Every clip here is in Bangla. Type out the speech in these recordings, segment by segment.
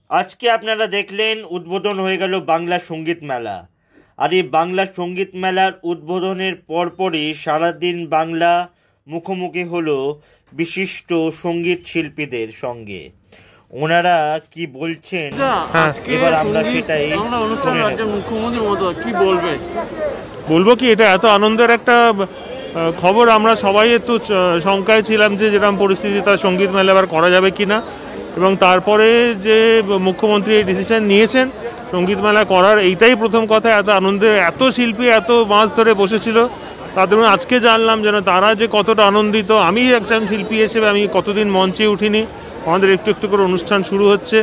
আজকে আপনারা দেখলেন উদ্বোধন হয়ে গেল বাংলা সঙ্গীত মেলা। আর এই বাংলা সঙ্গীত মেলার উদ্বোধনের পরপরই সারাদিন বাংলা মুখোমুখি হলো বিশিষ্ট সঙ্গীত শিল্পীদের সঙ্গে। ওনারা কি বলছেন এবার আমরা সেটাই শুনে নেব। মুখ্যমন্ত্রী মহোদয় কি বলবে? বলবো কি, এটা এত আনন্দের একটা খবর। আমরা সবাই একটু শঙ্কায় ছিলাম যে যেরকম পরিস্থিতি তার সঙ্গীত মেলা আবার করা যাবে কি না, এবং তারপরে যে মুখ্যমন্ত্রী এই ডিসিশন নিয়েছেন সঙ্গীত মেলা করার, এইটাই প্রথম কথা। এত আনন্দের, এত শিল্পী এত মাস ধরে বসেছিল, তাদের আজকে জানলাম যেন তারা যে কতটা আনন্দিত। আমি একজন শিল্পী হিসেবে আমি কতদিন মঞ্চে উঠিনি, আমাদের একটু একটু করে অনুষ্ঠান শুরু হচ্ছে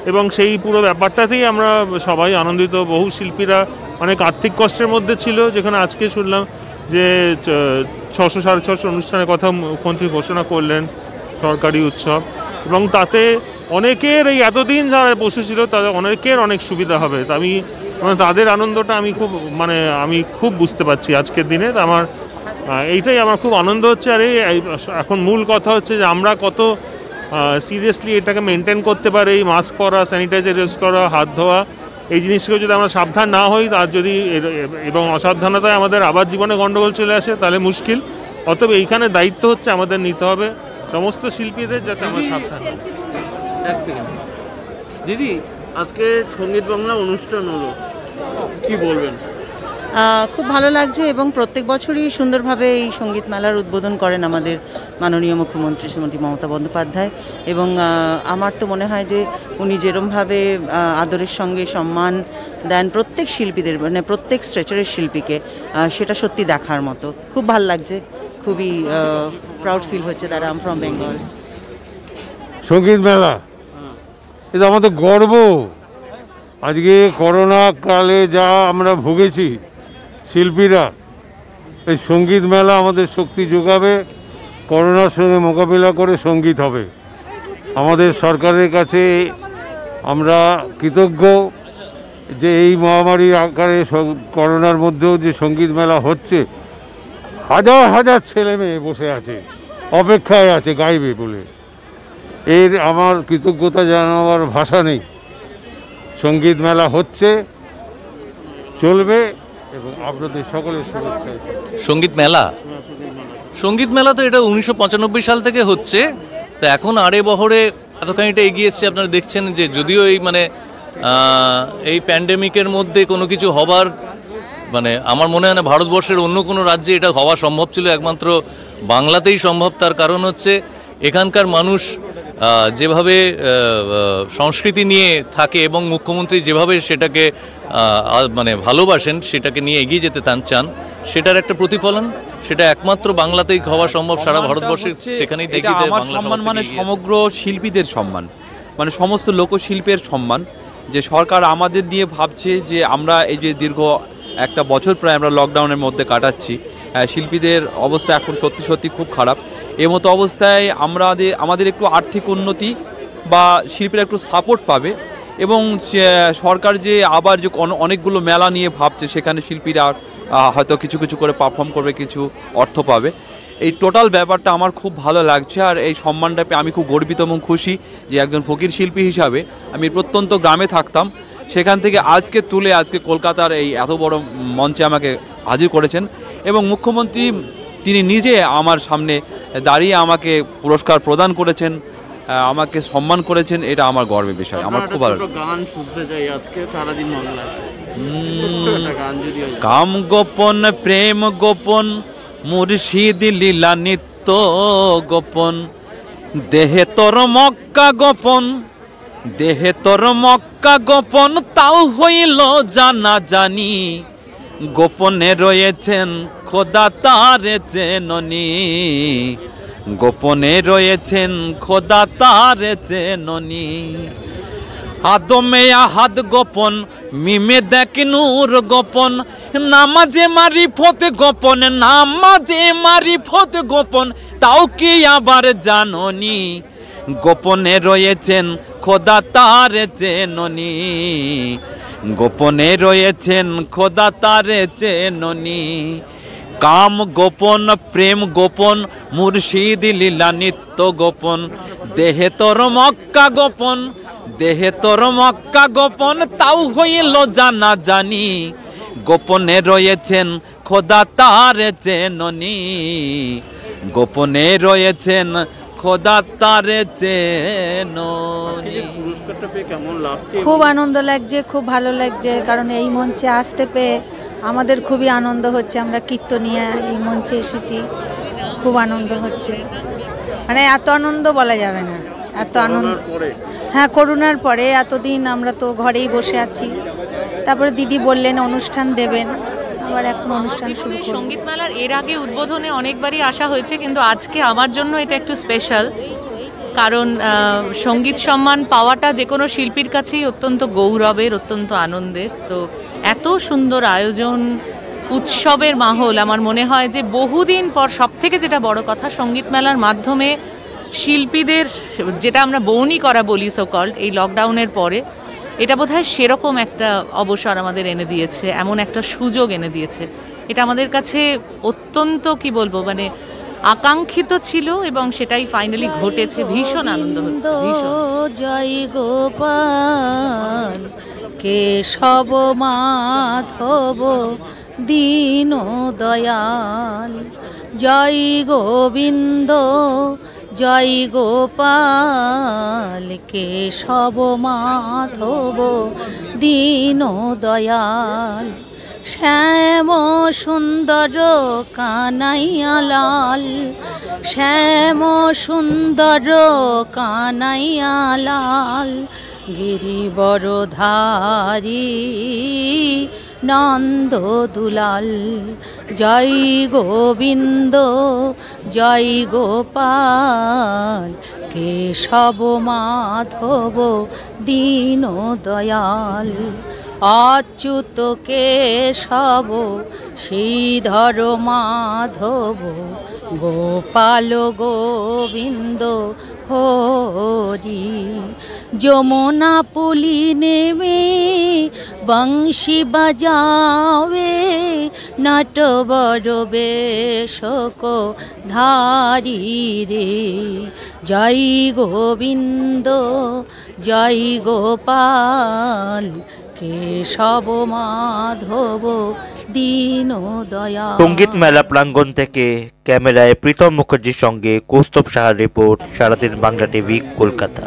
এবং সেই পুরো ব্যাপারটাতেই আমরা সবাই আনন্দিত। বহু শিল্পীরা অনেক আর্থিক কষ্টের মধ্যে ছিল, যেখানে আজকে শুনলাম যে 600-650 অনুষ্ঠানের কথা মুখ্যমন্ত্রী ঘোষণা করলেন, সরকারি উৎসব, এবং তাতে অনেকের এই এতদিন যারা বসেছিল তাদের অনেকের অনেক সুবিধা হবে। তা আমি তাদের আনন্দটা আমি খুব বুঝতে পারছি আজকের দিনে। আমার এইটাই আমার খুব আনন্দ হচ্ছে। আর এখন মূল কথা হচ্ছে যে আমরা কত সিরিয়াসলি এটাকে মেনটেন করতে পারি। এই মাস্ক পরা, স্যানিটাইজার ইউজ করা, হাত ধোয়া, এই জিনিসগুলো যদি আমরা সাবধান না হই, আর যদি এবং অসাবধানতায় আমাদের আবার জীবনে গণ্ডগোল চলে আসে তাহলে মুশকিল। অতএব এইখানে দায়িত্ব হচ্ছে আমাদের নিতে হবে সমস্ত শিল্পীদের, যাতে আমরা সাবধান। দিদি, আজকে সঙ্গীত বাংলা অনুষ্ঠান হলো, কি বলবেন? খুব ভালো লাগছে এবং প্রত্যেক বছরই সুন্দরভাবে এই সঙ্গীত মেলার উদ্বোধন করেন আমাদের মাননীয় মুখ্যমন্ত্রী শ্রীমতী মমতা বন্দ্যোপাধ্যায়। এবং আমার তো মনে হয় যে উনি যেরমভাবে আদরের সঙ্গে সম্মান দেন প্রত্যেক শিল্পীদের, মানে প্রত্যেক স্ট্রেচারের শিল্পীকে, সেটা সত্যি দেখার মতো। খুব ভালো লাগছে, খুবই প্রাউড ফিল হচ্ছে that I am from Bengal. সঙ্গীত মেলা এটা আমাদের গর্ব। আজকে করোনা কালে যা আমরা ভুগেছি শিল্পীরা, এই সঙ্গীত মেলা আমাদের শক্তি যোগাবে। করোনার সঙ্গে মোকাবিলা করে সঙ্গীত হবে। আমাদের সরকারের কাছে আমরা কৃতজ্ঞ যে এই মহামারীর আকারে করোনার মধ্যেও যে সঙ্গীত মেলা হচ্ছে, হাজার হাজার ছেলে মেয়ে বসে আছে, অপেক্ষায় আছে গাইবে বলে। এর আমার কৃতজ্ঞতা জানাবার ভাষা নেই। সঙ্গীত মেলা হচ্ছে, চলবে, এবং আপনাদের সকলের শুভেচ্ছা। সঙ্গীত মেলা তো এটা 1995 সাল থেকে হচ্ছে, তো এখন আড়ে বহরে এতখানিটা এগিয়ে এসছে। আপনারা দেখছেন যে যদিও এই প্যান্ডেমিকের মধ্যে কোনো কিছু হবার আমার মনে হয় না ভারতবর্ষের অন্য কোনো রাজ্যে এটা হওয়া সম্ভব ছিল, একমাত্র বাংলাতেই সম্ভব। তার কারণ হচ্ছে এখানকার মানুষ যেভাবে সংস্কৃতি নিয়ে থাকে এবং মুখ্যমন্ত্রী যেভাবে সেটাকে ভালোবাসেন, সেটাকে নিয়ে এগিয়ে যেতে চান, সেটার একটা প্রতিফলন। সেটা একমাত্র বাংলাতেই হওয়া সম্ভব, সারা ভারতবর্ষে সেখানেই দেখি। সম্মান সমগ্র শিল্পীদের সম্মান, সমস্ত লোকশিল্পের সম্মান, যে সরকার আমাদের নিয়ে ভাবছে যে আমরা এই যে দীর্ঘ একটা বছর প্রায় আমরা লকডাউনের মধ্যে কাটাচ্ছি, শিল্পীদের অবস্থা এখন সত্যি সত্যি খুব খারাপ। এই মতো অবস্থায় আমাদের একটু আর্থিক উন্নতি বা শিল্পীরা একটু সাপোর্ট পাবে, এবং সরকার যে আবার যে অনেকগুলো মেলা নিয়ে ভাবছে, সেখানে শিল্পীরা হয়তো কিছু কিছু করে পারফর্ম করবে, কিছু অর্থ পাবে। এই টোটাল ব্যাপারটা আমার খুব ভালো লাগছে। আর এই সম্মানটা পেয়ে আমি খুব গর্বিত এবং খুশি যে একজন ফকির শিল্পী হিসাবে আমি প্রত্যন্ত গ্রামে থাকতাম, সেখান থেকে আজকে কলকাতার এই এত বড় মঞ্চে আমাকে হাজির করেছেন, এবং মুখ্যমন্ত্রী তিনি নিজে আমার সামনে দাঁড়িয়ে আমাকে পুরস্কার প্রদান করেছেন, আমাকে সম্মান করেছেন। এটা আমার গর্বের বিষয়, আমার খুব ভালো। গান শুনতে চাই আজকে সারাদিন বাংলায়। কাম গোপন প্রেম গোপন মুর্শিদ লীলা নিত্য গোপন, দেহে তোর মক্কা গোপন, দেহে তোর মক্কা গোপন, তাও হইল জানা জানি, গোপনে রয়েছেন খোদা তার চেননি, গোপনে রয়েছেন খোদা তার চেননি। আদমে আহাদ গোপন, মিমে দেখ নূর গোপন, নামাজে মারিফত গোপন, নামাজে মারিফত গোপন, তাও কি আবার জাননি, গোপনে রয়েছেন খোদা তার চেননি, গোপনে রয়েছেন খোদা তার চেননি। কাম গোপন প্রেম গোপন মুর্শিদ লীলা নিত্য গোপন, দেহে তোর মক্কা গোপন, দেহে তোর মক্কা গোপন তাও হইল জানা জানি, গোপনে রয়েছেন খোদা তার চেননি, গোপনে রয়েছেন খোদা তার চেননি। পুরস্কারটা পেয়ে কেমন লাগছে? খুব আনন্দ লাগছে, খুব ভালো লাগছে, কারণ এই মঞ্চে আসতে পেয়ে আমাদের খুবই আনন্দ হচ্ছে। আমরা কীর্তনিয়া এই মঞ্চে এসেছি, খুব আনন্দ হচ্ছে, মানে এত আনন্দ বলা যাবে না, এত আনন্দ। হ্যাঁ, করোনার পরে এতদিন আমরা তো ঘরেই বসে আছি, তারপরে দিদি বললেন অনুষ্ঠান দেবেন, আবার এখন অনুষ্ঠান শুরু করব। সঙ্গীত মেলার এর আগে উদ্বোধনে অনেকবারই আসা হয়েছে, কিন্তু আজকে আমার জন্য এটা একটু স্পেশাল, কারণ সঙ্গীত সম্মান পাওয়াটা যে কোনো শিল্পীর কাছেই অত্যন্ত গৌরবের, অত্যন্ত আনন্দের। তো এত সুন্দর আয়োজন, উৎসবের মাহল, আমার মনে হয় যে বহুদিন পর সবথেকে যেটা বড় কথা, সঙ্গীত মেলার মাধ্যমে শিল্পীদের যেটা আমরা বউনি করা বলি সো কল্ড, এই লকডাউনের পরে এটা বোধহয় সেরকম একটা অবসর আমাদের এনে দিয়েছে, এমন একটা সুযোগ এনে দিয়েছে। এটা আমাদের কাছে অত্যন্ত কি বলবো, মানে আকাঙ্ক্ষিত ছিল এবং সেটাই ফাইনালি ঘটেছে। ভীষণ আনন্দ হচ্ছে, ভীষণ। জয় গোপাল কেশব মাধব দীন দয়াল, জয় গোবিন্দ জয় গোপাল কেশব মাধব দীন দয়াল, শ্যাম সুন্দর কানাইয়া লাল, শ্যাম সুন্দর কানাইয়া লাল, গিরিবরধারী নন্দ দুলাল, জয় গোবিন্দ জয় গোপাল কেশব মাধব দীন দয়াল, অচ্যুত কেশব শ্রীধর মাধব, গোপাল গোবিন্দ হরি, যমুনা পুলি নেমে বংশী বাজাবে, নটবর বেশক ধারি রে, জয় গোবিন্দ জয় গোপাল কেশব মাধব দীন দয়াল। সঙ্গীত মেলা প্রাঙ্গণ থেকে ক্যামেরায় প্রীতম মুখার্জির সঙ্গে কৌস্তব সাহার রিপোর্ট, সারাদিন বাংলা টিভি, কলকাতা।